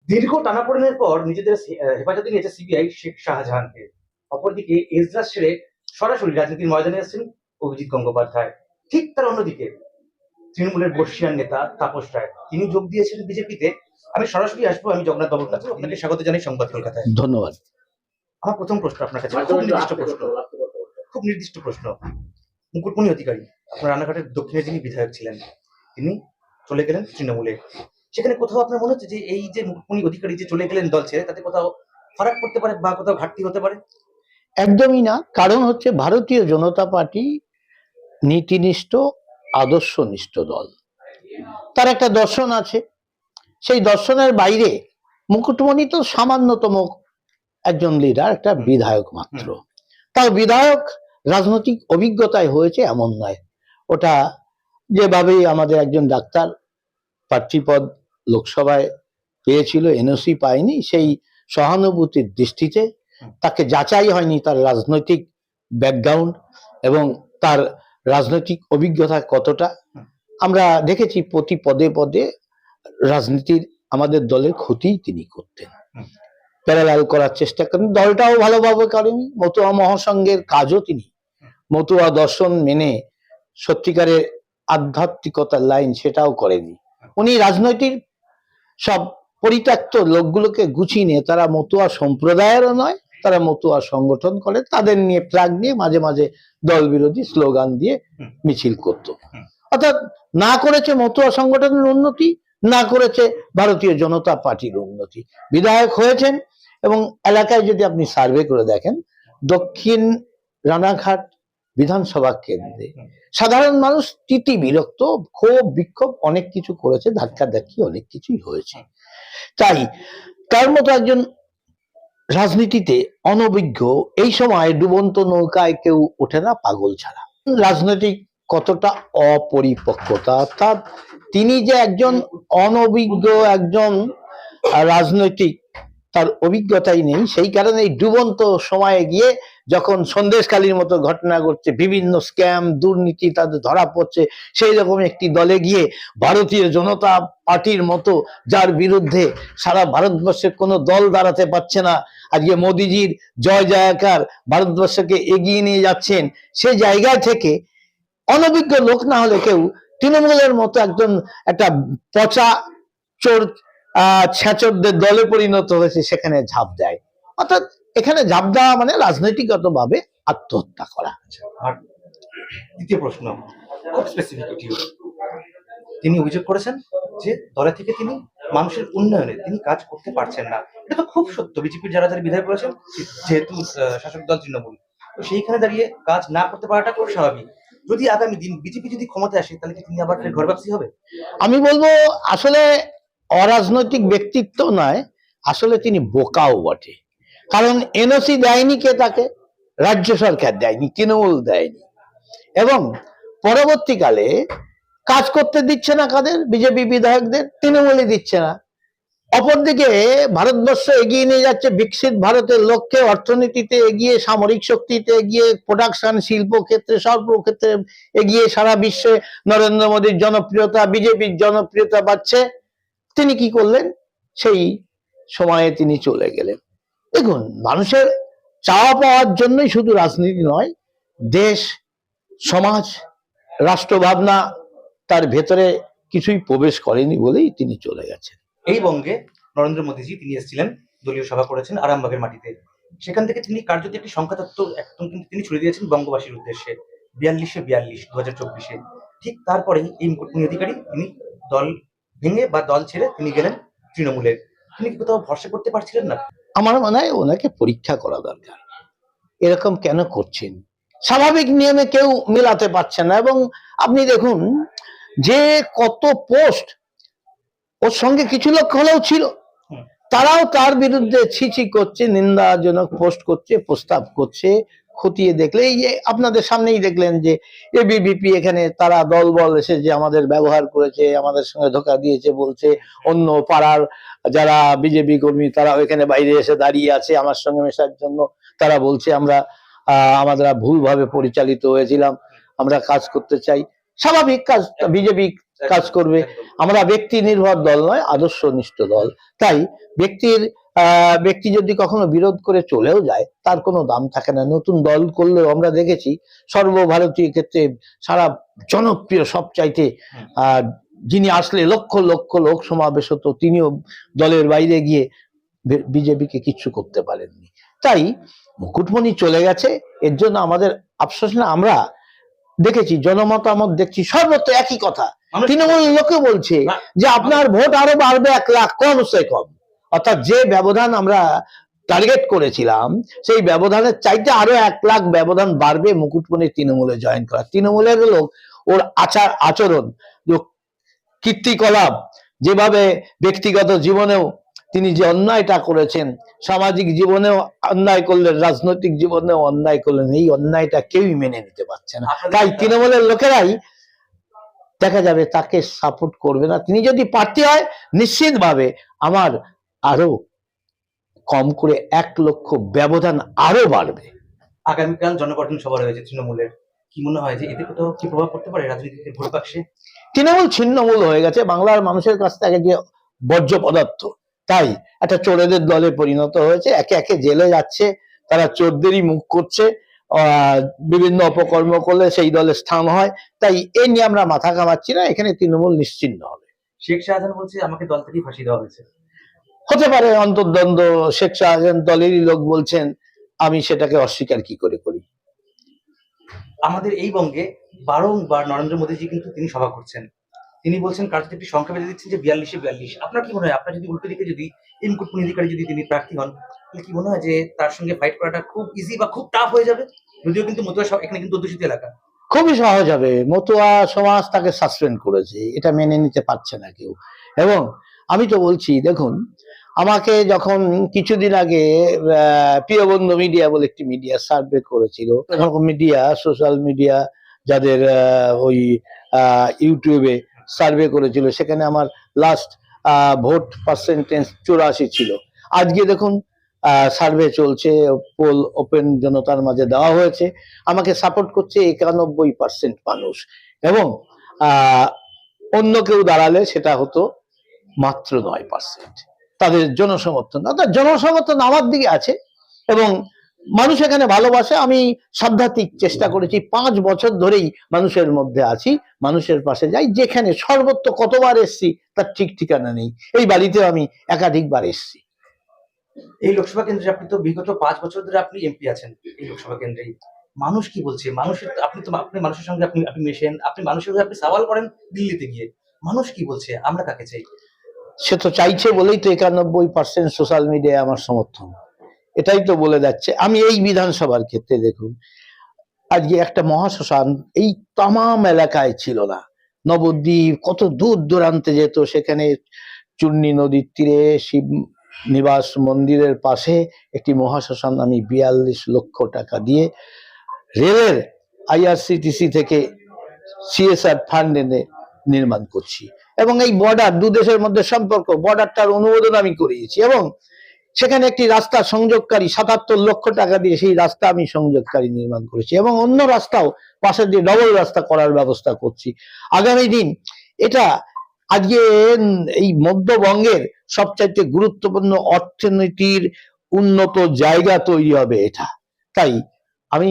দীর্ঘ টানাপোড়েনের পর নিজেদের হেফাজতে নিয়েছে সিবিআই শেখ শাহজাহানকে। অপরদিকে এজলাস ছেড়ে সরাসরি রাজনীতির ময়দানে আসছেন অভিজিৎ গঙ্গোপাধ্যায়। ঠিক তার অন্যদিকে তৃণমূলের বর্ষিয়ান নেতা তাপস রায়, তিনি যোগ দিয়েছেন বিজেপিতে। আমি সরাসরি আসবো, আমি জগন্নাথ বাবুর কাছে। আপনাকে স্বাগত জানাই সংবাদ কলকাতায়। ধন্যবাদ। আমার প্রথম প্রশ্ন আপনার কাছে খুব নির্দিষ্ট প্রশ্ন, খুব নির্দিষ্ট প্রশ্ন। মুকুটমণি অধিকারী, আপনার রানাঘাটের দক্ষিণে যিনি বিধায়ক ছিলেন, তিনি চলে গেলেন তৃণমূলে। সেখানে কোথাও আপনার মনে হচ্ছে যে এই যে মুকুটমণি অধিকারী যে চলে গেলেন দল ছেড়ে, তাতে কোথাও ফারাক পড়তে পারে বা কোথাও ঘাটতি হতে পারে? একদমই না। কারণ হচ্ছে ভারতীয় জনতা পার্টি নীতিনিষ্ঠ, আদর্শনিষ্ঠ দল। তার একটা দর্শন আছে। সেই দর্শনের বাইরে মুকুটমণি তো সামান্যতম একজন লিডার, একটা বিধায়ক মাত্র। তাও বিধায়ক রাজনৈতিক অভিজ্ঞতায় হয়েছে এমন নয়। ওটা যেভাবে আমাদের একজন ডাক্তার প্রার্থীপদ লোকসভায় পেয়েছিল, এনওসি পায়নি, সেই সহানুভূতির দৃষ্টিতে তাকে যাচাই হয়নি তার রাজনৈতিক ব্যাকগ্রাউন্ড এবং তার রাজনৈতিক অভিজ্ঞতা কতটা। আমরা দেখেছি প্রতি পদে পদে রাজনীতির আমাদের দলের ক্ষতি তিনি করতেন, প্যারালাল করার চেষ্টা করেন। দলটাও ভালোভাবে করেনি। মতুয়া মহাসংঘের কাজও তিনি মতুয়া দর্শন মেনে সত্যিকারের আধ্যাত্মিকতার লাইন সেটাও করেনি। উনি রাজনৈতিক সব পরিত্যক্ত লোকগুলোকে গুছিয়ে নিয়ে, তারা মতুয়া সম্প্রদায়েরও নয়, তারা মতুয়া সংগঠন করে, তাদের নিয়ে ফ্ল্যাগ নিয়ে মাঝে মাঝে দল বিরোধী স্লোগান দিয়ে মিছিল করত। অর্থাৎ না করেছে মতুয়া সংগঠনের উন্নতি, না করেছে ভারতীয় জনতা পার্টির উন্নতি। বিধায়ক হয়েছেন এবং এলাকায় যদি আপনি সার্ভে করে দেখেন, দক্ষিণ রানাঘাট বিধানসভা কেন্দ্রে সাধারণ মানুষ তিতি বিরক্ত, ক্ষোভ বিক্ষোভ অনেক কিছু করেছে, ধাক্কাধাক্কি অনেক কিছুই হয়েছে। তাই তার মতো একজন রাজনীতিতে অনভিজ্ঞ, এই সময় ডুবন্ত নৌকায় কেউ ওঠে না পাগল ছাড়া। রাজনৈতিক কতটা অপরিপক্কতা, অর্থাৎ তিনি যে একজন অনভিজ্ঞ একজন রাজনৈতিক, তার অভিজ্ঞতাই নেই। সেই কারণে এই ডুবন্ত সময়ে গিয়ে যখন সন্দেশখালীর মতো ঘটনা ঘটছে, বিভিন্ন স্ক্যাম দুর্নীতি তাদের ধরা পড়ছে, সেই রকম একটি দলে গিয়ে ভারতীয় জনতা পার্টির মতো, যার বিরুদ্ধে সারা ভারতবর্ষের কোনো দল দাঁড়াতে পারছে না, আজকে মোদিজির জয় জয়কার ভারতবর্ষকে এগিয়ে নিয়ে যাচ্ছেন, সেই জায়গা থেকে অনভিজ্ঞ লোক না হলে কেউ তৃণমূলের মতো একজন একটা পচা চোর ছেচরদের দলে পরিণত হয়েছে, সেখানে ঝাঁপ দেয়। অর্থাৎ এখানে ঝাঁপ দেওয়া মানে রাজনৈতিকগত ভাবে আত্মহত্যা করা। আর দ্বিতীয় প্রশ্ন খুব স্পেসিফিক। তিনি অভিযোগ করেছেন যে দলে থেকে তিনি মানুষের উন্নয়নে তিনি কাজ করতে পারছেন না। এটা তো খুব সত্য। বিজেপির যারা যারা বিধায়ক রয়েছেন, যেহেতু শাসক দল তৃণমূল, তো সেইখানে দাঁড়িয়ে কাজ না করতে পারাটা খুব স্বাভাবিক। যদি আগামী দিন বিজেপি যদি ক্ষমতায় আসে, তাহলে কি তিনি আবার ঘর ব্যবসায়ী হবে? আমি বলবো আসলে অরাজনৈতিক ব্যক্তিত্ব নয়, আসলে তিনি বোকাও বটে। কারণ এনওসি দেয়নি কে তাকে? রাজ্য সরকার দেয়নি, তৃণমূল দেয়নি। এবং পরবর্তীকালে কাজ করতে দিচ্ছে না কাদের? বিজেপি বিধায়কদের। তৃণমূলই দিচ্ছে না। অপরদিকে ভারতবর্ষ এগিয়ে নিয়ে যাচ্ছে বিকশিত ভারতের লক্ষ্যে, অর্থনীতিতে এগিয়ে, সামরিক শক্তিতে এগিয়ে, প্রোডাকশন শিল্প ক্ষেত্রে সর্বক্ষেত্রে এগিয়ে। সারা বিশ্বে নরেন্দ্র মোদীর জনপ্রিয়তা, বিজেপির জনপ্রিয়তা বাড়ছে। তিনি কি করলেন? সেই সময়ে তিনি চলে গেলেন। দেখুন, মানুষের চাওয়া পাওয়ার জন্যই শুধু রাজনীতি নয়, দেশ, সমাজ, রাষ্ট্রভাবনা তার ভেতরে কিছুই প্রবেশ করেনি বলেই তিনি চলে গেছেন। এই বঙ্গে নরেন্দ্র মোদীজি তিনি এসেছিলেন, দলীয় সভা করেছেন আরামবাগের মাটিতে। সেখান থেকে তিনি কার্যত একটি সংখ্যা তত্ত্ব একদম কিন্তু তিনি ছুড়ে দিয়েছেন বঙ্গবাসীর উদ্দেশ্যে। 42-42 2024-এ। ঠিক তারপরেই এই মুকুটমণি অধিকারী তিনি দল ভেঙে বা দল ছেড়ে তিনি গেলেন তৃণমূলে। তিনি কি কোথাও ভরসা করতে পারছিলেন না? আমার মনে হয় ওনাকে পরীক্ষা করা দরকার, এরকম কেন করছেন। স্বাভাবিক নিয়মে কেউ মেলাতে পারছে না। এবং আপনি দেখুন যে কত পোস্ট ওর সঙ্গে কিছু লোক হলেও ছিল, তারাও তার বিরুদ্ধে ছিছি করছে, নিন্দাজনক পোস্ট করছে, প্রস্তাব করছে। খতিয়ে দেখলে এই যে আপনাদের সামনেই দেখলেন যে এবিভিপি এখানে তারা দলবল এসে যে আমাদের ব্যবহার করেছে, আমাদের সঙ্গে ধোঁকা দিয়েছে বলছে। অন্য পাড়ার যারা বিজেপি কর্মী তারা ওইখানে বাইরে এসে দাঁড়িয়ে আছে আমার সঙ্গে মেশার জন্য। তারা বলছে আমরা ভুলভাবে পরিচালিত হয়েছিলাম, আমরা কাজ করতে চাই। স্বাভাবিক কাজ, বিজেপি কাজ করবে। একদম। আমরা ব্যক্তি নির্ভর দল নয়, আদর্শনিষ্ঠ দল। তাই ব্যক্তি যদি কখনো বিরোধ করে চলেও যায় তার কোনো দাম থাকে না। নতুন দল করলেও আমরা দেখেছি সর্বভারতীয় ক্ষেত্রে সারা জনপ্রিয় সবচাইতে হুম। যিনি আসলে লক্ষ লক্ষ লোক সমাবেশ হতো, তিনিও দলের বাইরে গিয়ে বিজেপিকে কিচ্ছু করতে পারেননি। তাই মুকুটমণি চলে গেছে, এর জন্য আমাদের আফসোস না। আমরা দেখেছি জনমতামত দেখছি সর্বত্র একই কথা। তৃণমূল লোকে বলছে যে আপনার ভোট আরো বাড়বে 1 লাখ কমসে কম। অর্থাৎ যে ব্যবধান আমরা টার্গেট করেছিলাম সেই ব্যবধানের চাইতে আরো 1 লাখ ব্যবধান বাড়বে মুকুটমণি তৃণমূলে জয়েন করা। তৃণমূলের লোক ওর আচরণ, কীর্তিকলাপ, যেভাবে ব্যক্তিগত জীবনেও তিনি যে অন্যায়টা করেছেন, সামাজিক জীবনেও অন্যায় করলেন, রাজনৈতিক জীবনেও অন্যায় করলেন, এই অন্যায়টা কেউই মেনে নিতে পারছে না। তাই তৃণমূলের লোকেরাই দেখা যাবে তাকে সাপোর্ট করবে না। তিনি যদি প্রার্থী হয় নিশ্চিতভাবে আমার আরো কম করে 1 লক্ষ ব্যবধান আরো বাড়বে। আগামীকাল জনগঠন সভা রয়েছে তৃণমূলের, কি মনে হয় যে এতে কোথাও কি প্রভাব পড়তে পারে রাজনীতিতে, ভোট বাক্সে? তৃণমূল ছিন্নমূল হয়ে গেছে, বাংলার মানুষের কাছ থেকে যে বর্জ্য পদার্থ, তাই একটা চোরেদের দলে পরিণত হয়েছে। একে একে জেলে যাচ্ছে, তারা চোরদেরই মুখ করছে, বিভিন্ন অপকর্ম করলে সেই দলে স্থান হয়। তাই এ নিয়ে আমরা মাথা ঘামাচ্ছি না, এখানে তৃণমূল নিশ্চিন্ন হবে। শেখ শাহজাহান বলছে আমাকে দল থেকেই ফাঁসি দেওয়া হয়েছে। হতে পারে অন্তর্দ্বন্দ্ব, শেখ শাহজাহান দলেরই লোক বলছেন, আমি সেটাকে অস্বীকার কি করে করি। আমাদের এই বঙ্গে বারংবার নরেন্দ্র মোদীজি কিন্তু তিনি সভা করছেন, তিনি বলছেন কার্যত একটি সংখ্যা বেঁধে দিচ্ছেন যে 42-42। আপনার কি মনে হয়, আপনার যদি উল্টো দিকে যদি এই মুকুটমণি অধিকারী যদি তিনি প্রার্থী হন, তাহলে কি মনে হয় যে তার সঙ্গে ফাইট করাটা খুব ইজি বা খুব টাফ হয়ে যাবে? যদিও কিন্তু মতুয়া এখানে কিন্তু অধ্যুষিত এলাকা। খুবই সহজ হবে। মতুয়া সমাজ তাকে সাসপেন্ড করেছে, এটা মেনে নিতে পারছে না কেউ। এবং আমি তো বলছি, দেখুন, আমাকে যখন কিছুদিন আগে প্রিয়বন্ধু মিডিয়া বলে একটি মিডিয়া সার্ভে করেছিল, মিডিয়া, সোশ্যাল মিডিয়া যাদের ওই ইউটিউবে সার্ভে করেছিল, সেখানে আমার লাস্ট ভোট পার্সেন্টেজ 84 ছিল। আজকে দেখুন সার্ভে চলছে, পোল ওপেন জনতার মাঝে দেওয়া হয়েছে, আমাকে সাপোর্ট করছে 91% মানুষ। এবং অন্য কেউ দাঁড়ালে সেটা হতো মাত্র 9%। তাদের জনসমর্থন, অর্থাৎ জনসমর্থন আমার দিকে আছে এবং মানুষ এখানে ভালোবাসে। আমি সাধ্যাত্মিক চেষ্টা করেছি, 5 বছর ধরেই মানুষের মধ্যে আছি, মানুষের পাশে যাই। যেখানে সর্বত্র কতবার এসছি তার ঠিক ঠিকানা নেই, এই বাড়িতে আমি একাধিকবার এসছি। এই লোকসভা কেন্দ্রে আপনি তো বিগত 5 বছর ধরে আপনি এমপি আছেন এই লোকসভা কেন্দ্রেই। মানুষ কি বলছে? মানুষের আপনি মানুষের সঙ্গে আপনি মেশেন, আপনি মানুষের হয়ে আপনি সওয়াল করেন দিল্লিতে গিয়ে। মানুষ কি বলছে? আমরা কাকে চাই? সে তো চাইছে বলেই তো 91% সোশ্যাল মিডিয়ায় আমার সমর্থন, এটাই তো বলে যাচ্ছে। আমি এই বিধানসভার ক্ষেত্রে দেখুন, আজকে একটা মহাশ্মশান এই তামাম এলাকায় ছিল না। নবদ্বীপ কত দূর দূরান্তে যেত, সেখানে চূর্ণী নদীর তীরে শিব নিবাস মন্দিরের পাশে একটি মহাশ্মশান আমি 42 লক্ষ টাকা দিয়ে রেলের IRCTC থেকে CSR ফান্ড এনে নির্মাণ করছি। এবং এই বর্ডার, দু দেশের মধ্যে সম্পর্ক, বর্ডারটার অনুমোদন আমি করিয়েছি এবং সেখানে একটি রাস্তা সংযোগকারী 77 লক্ষ টাকা দিয়ে সেই রাস্তা আমি সংযোগকারী নির্মাণ করেছি এবং অন্য রাস্তাও পাশে দিয়ে ডবল রাস্তা করার ব্যবস্থা করছি। আগামী দিন এটা আজকে এই মধ্যবঙ্গের সবচাইতে গুরুত্বপূর্ণ অর্থনীতির উন্নত জায়গা তৈরি হবে এটা। তাই আমি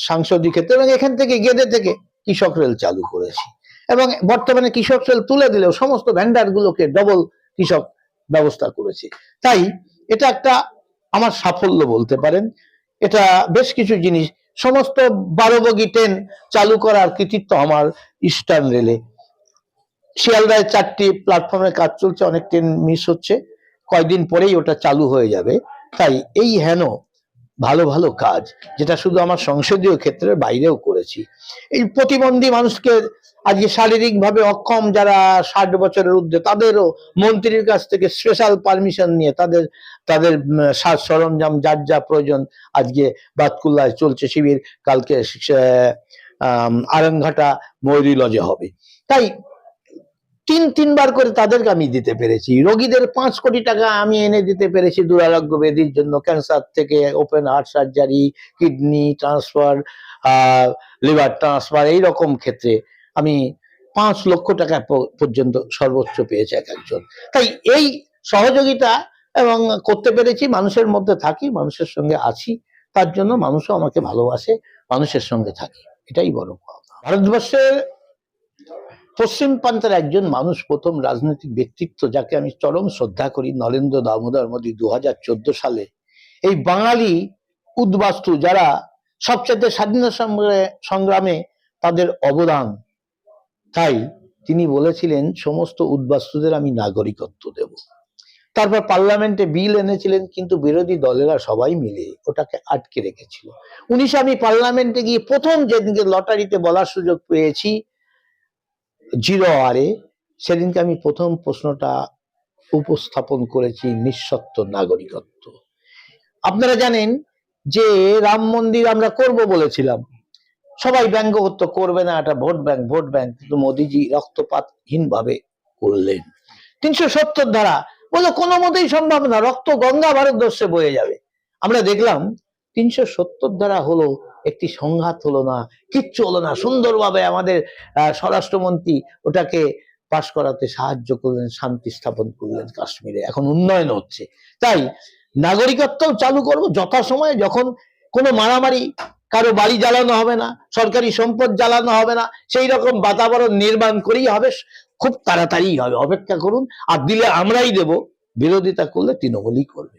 সাংসদিক ক্ষেত্রে এবং এখান থেকে গেদে থেকে কৃষক রেল চালু করেছি এবং বর্তমানে কৃষক রেল তুলে দিলেও সমস্ত ভ্যান্ডার গুলোকে ডবল কৃষক ব্যবস্থা করেছি। তাই এটা একটা আমার সাফল্য বলতে পারেন। এটা বেশ কিছু জিনিস, সমস্ত 12 বগি ট্রেন চালু করার কৃতিত্ব আমার ইস্টার্ন রেলে। শিয়ালদায় 4টি প্ল্যাটফর্মে কাজ চলছে, অনেক ট্রেন মিস হচ্ছে, কয়েকদিন পরেই ওটা চালু হয়ে যাবে। তাই এই হেন ভালো ভালো কাজ যেটা শুধু আমার সংসদীয় ক্ষেত্রের বাইরেও করেছি। এই প্রতিবন্ধী মানুষকে আজকে শারীরিক ভাবে অক্ষম যারা 60 বছরের ঊর্ধ্বে, তাদেরও মন্ত্রীর কাছ থেকে স্পেশাল পারমিশন নিয়ে তাদের তাদের সাজ সরঞ্জাম যার যা প্রয়োজন আজকে বাতকুল্লায় চলছে শিবির, কালকে আরামঘাটা ময়ূরী লজে হবে। তাই 3বার করে তাদেরকে আমি দিতে পেরেছি। রোগীদের 5 কোটি টাকা আমি এনে দিতে পেরেছি দুরারোগ্য ব্যাধির জন্য, ক্যান্সার থেকে open heart surgery, kidney transfer, liver transfer, এইরকম ক্ষেত্রে আমি 5 লক্ষ টাকা পর্যন্ত সর্বোচ্চ পেয়েছে এক একজন। তাই এই সহযোগিতা এবং করতে পেরেছি, মানুষের মধ্যে থাকি, মানুষের সঙ্গে আছি, তার জন্য মানুষও আমাকে ভালোবাসে, মানুষের সঙ্গে থাকি, এটাই বড় পাওনা। ভারতবর্ষের পশ্চিম প্রান্তের একজন মানুষ, প্রথম রাজনৈতিক ব্যক্তিত্ব যাকে আমি চরম শ্রদ্ধা করি, নরেন্দ্র দামোদর মোদী 2014 সালে এই বাঙালি উদ্বাস্তু যারা সবচেয়ে স্বাধীনতা সংগ্রামে তাদের অবদান, তাই তিনি বলেছিলেন সমস্ত উদ্বাস্তুদের আমি নাগরিকত্ব দেব। তারপর পার্লামেন্টে বিল এনেছিলেন, কিন্তু বিরোধী দলেরা সবাই মিলে ওটাকে আটকে রেখেছিল। 19 আমি পার্লামেন্টে গিয়ে প্রথম যেদিনকে লটারিতে বলার সুযোগ পেয়েছি 0 আওয়ারে, সেদিনকে আমি প্রথম প্রশ্নটা উপস্থাপন করেছি নিঃশর্ত নাগরিকত্ব। আপনারা জানেন যে রাম মন্দির আমরা করব বলেছিলাম, সবাই ব্যঙ্গ করতো করবে না, এটা ভোট ব্যাংক ভোট ব্যাংক, কিন্তু মোদিজি রক্তপাতহীন ভাবে করলেন। 370 ধারা বলে কোনো মতেই সম্ভব না, রক্ত গঙ্গা ভারতবর্ষে বয়ে যাবে। আমরা দেখলাম 370 ধারা হলো, একটি সংঘাত হলো না, কিচ্ছু হলো না, সুন্দরভাবে আমাদের স্বরাষ্ট্রমন্ত্রী ওটাকে পাশ করাতে সাহায্য করলেন, শান্তি স্থাপন করলেন কাশ্মীরে, এখন উন্নয়ন হচ্ছে। তাই নাগরিকত্ব চালু করব যথাসময়ে, যখন কোনো মারামারি, কারো বাড়ি জ্বালানো হবে না, সরকারি সম্পদ জ্বালানো হবে না, সেই রকম বাতাবরণ নির্মাণ করেই হবে, খুব তাড়াতাড়ি হবে, অপেক্ষা করুন। আর দিলে আমরাই দেব, বিরোধিতা করলে তৃণমূলই করবে।